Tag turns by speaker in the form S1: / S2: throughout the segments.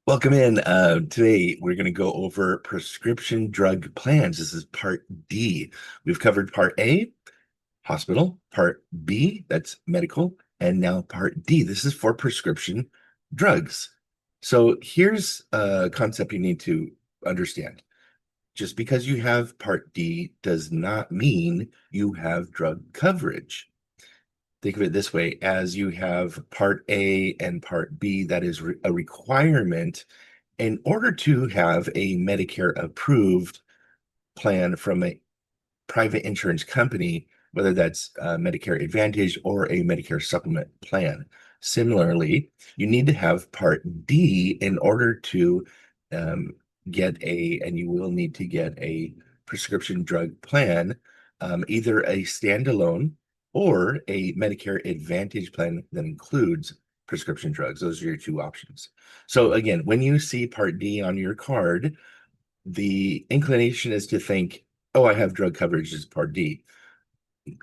S1: Welcome in. Today, we're going to go over prescription drug plans. This is Part D. We've covered Part A, hospital, Part B, that's medical, and now Part D. This is for prescription drugs. So here's a concept you need to understand. Just because you have Part D does not mean you have drug coverage. Think of it this way, as you have Part A and Part B, that is a requirement in order to have a Medicare approved plan from a private insurance company, whether that's Medicare Advantage or a Medicare supplement plan. Similarly, you need to have Part D in order to um, and you will need to get a prescription drug plan, either a standalone or a Medicare Advantage plan that includes prescription drugs. Those are your two options. So again, when you see Part D on your card, the inclination is to think, oh, I have drug coverage as Part D.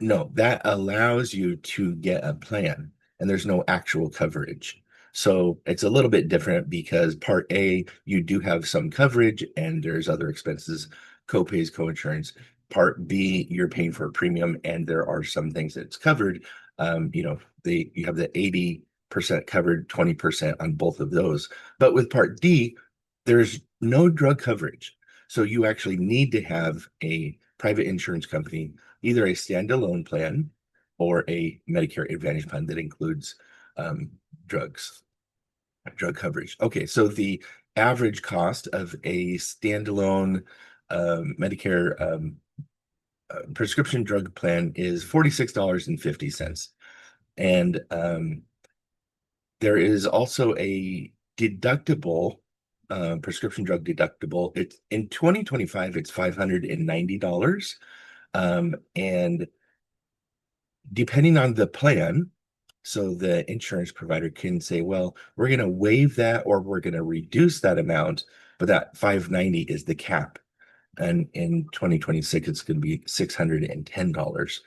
S1: No, that allows you to get a plan, and there's no actual coverage. So it's a little bit different because Part A, you do have some coverage, and there's other expenses, co-pays, co-insurance. Part B, you're paying for a premium, and there are some things that's covered. You have the 80% covered, 20% on both of those. But with Part D, there's no drug coverage. So you actually need to have a private insurance company, either a standalone plan or a Medicare Advantage plan that includes um, drugs, drug coverage. Okay, so the average cost of a standalone Medicare prescription drug plan is $46.50. And there is also a deductible, prescription drug deductible. It's in 2025, it's $590. And depending on the plan, so the insurance provider can say, well, we're going to waive that or we're going to reduce that amount, but that 590 is the cap. And in 2026, it's going to be $610.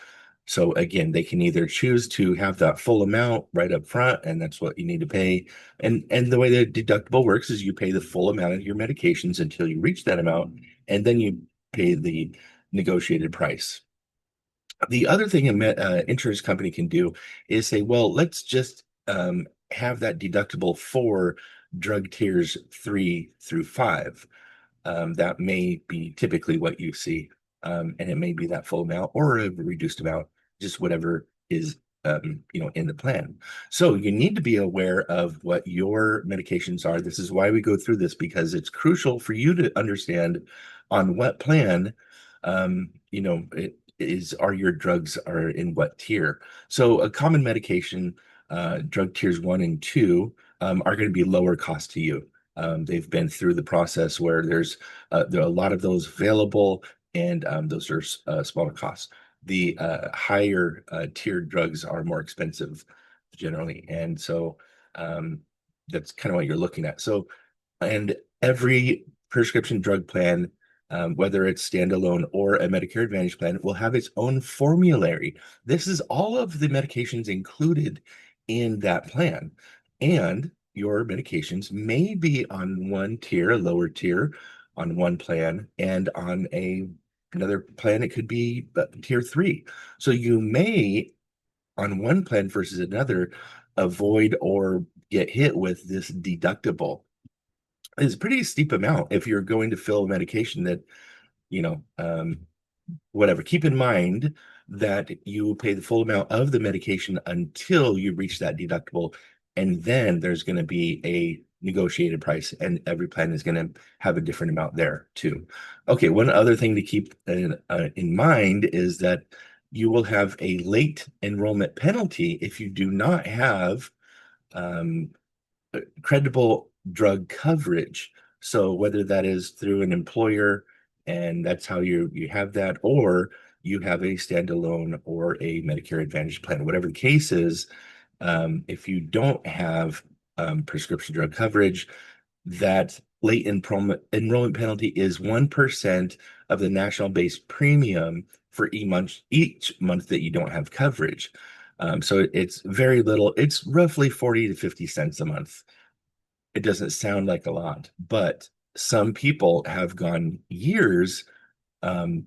S1: So again, they can either choose to have that full amount right up front, and that's what you need to pay. And the way the deductible works is you pay the full amount of your medications until you reach that amount, and then you pay the negotiated price. The other thing an insurance company can do is say, well, let's just have that deductible for drug tiers 3 through 5. That may be typically what you see, and it may be that full amount or a reduced amount, just whatever is in the plan. So you need to be aware of what your medications are. This is why we go through this, because it's crucial for you to understand on what plan it is are your drugs are in what tier. So a common medication, drug tiers 1 and 2, are going to be lower cost to you. They've been through the process where there are a lot of those available, and those are smaller costs. The higher tiered drugs are more expensive generally, and so that's kind of what you're looking at. So, and every prescription drug plan, whether it's standalone or a Medicare Advantage plan, will have its own formulary. This is all of the medications included in that plan. And your medications may be on one tier, a lower tier, on one plan, and on another plan, it could be tier 3. So you may, on one plan versus another, avoid or get hit with this deductible. It's a pretty steep amount if you're going to fill a medication that, you know, um, whatever. Keep in mind that you will pay the full amount of the medication until you reach that deductible, and then there's going to be a negotiated price, and every plan is going to have a different amount there too. Okay, one other thing to keep in mind is that you will have a late enrollment penalty if you do not have um, credible drug coverage. So whether that is through an employer, and that's how you have that, or you have a standalone or a Medicare Advantage plan, whatever the case is, if you don't have prescription drug coverage, that late enrollment penalty is 1% of the national base premium for each month that you don't have coverage. So it's very little. It's roughly 40 to 50 cents a month. it doesn't sound like a lot, but some people have gone years um,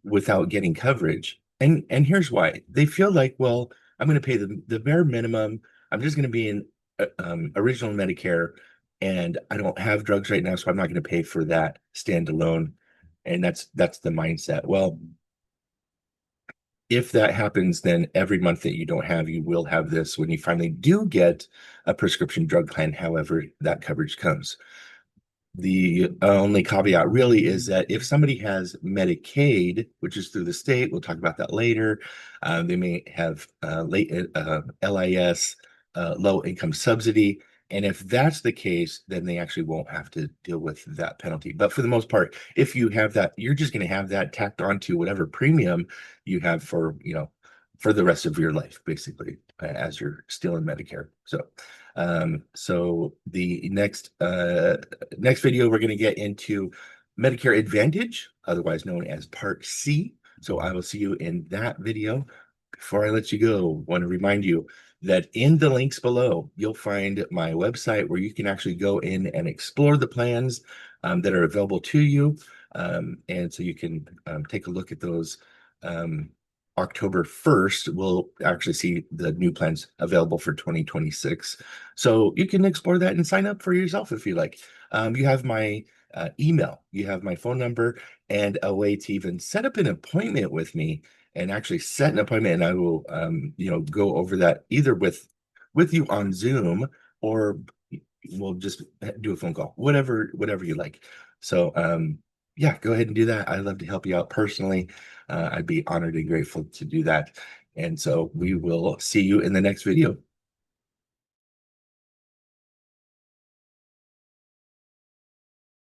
S1: without getting coverage. And here's why. They feel like, well, I'm going to pay the bare minimum. I'm just going to be in original Medicare, and I don't have drugs right now, so I'm not going to pay for that standalone. And that's the mindset. Well, if that happens, then every month that you don't have, you will have this when you finally do get a prescription drug plan, however that coverage comes. The only caveat really is that if somebody has Medicaid, which is through the state, we'll talk about that later. They may have late LIS, low income subsidy. And if that's the case, then they actually won't have to deal with that penalty. But for the most part, if you have that, you're just going to have that tacked onto whatever premium you have for, for the rest of your life, basically, as you're still in Medicare. So the next video, we're going to get into Medicare Advantage, otherwise known as Part C. So I will see you in that video. Before I let you go, I want to remind you that in the links below, you'll find my website where you can actually go in and explore the plans that are available to you. And so you can take a look at those. October 1st, we'll actually see the new plans available for 2026. So you can explore that and sign up for yourself if you like. You have my email, you have my phone number, and a way to even set up an appointment with me and actually set an appointment. And I will, go over that either with you on Zoom, or we'll just do a phone call, whatever you like. So, yeah, go ahead and do that. I'd love to help you out personally. I'd be honored and grateful to do that. And so we will see you in the next video.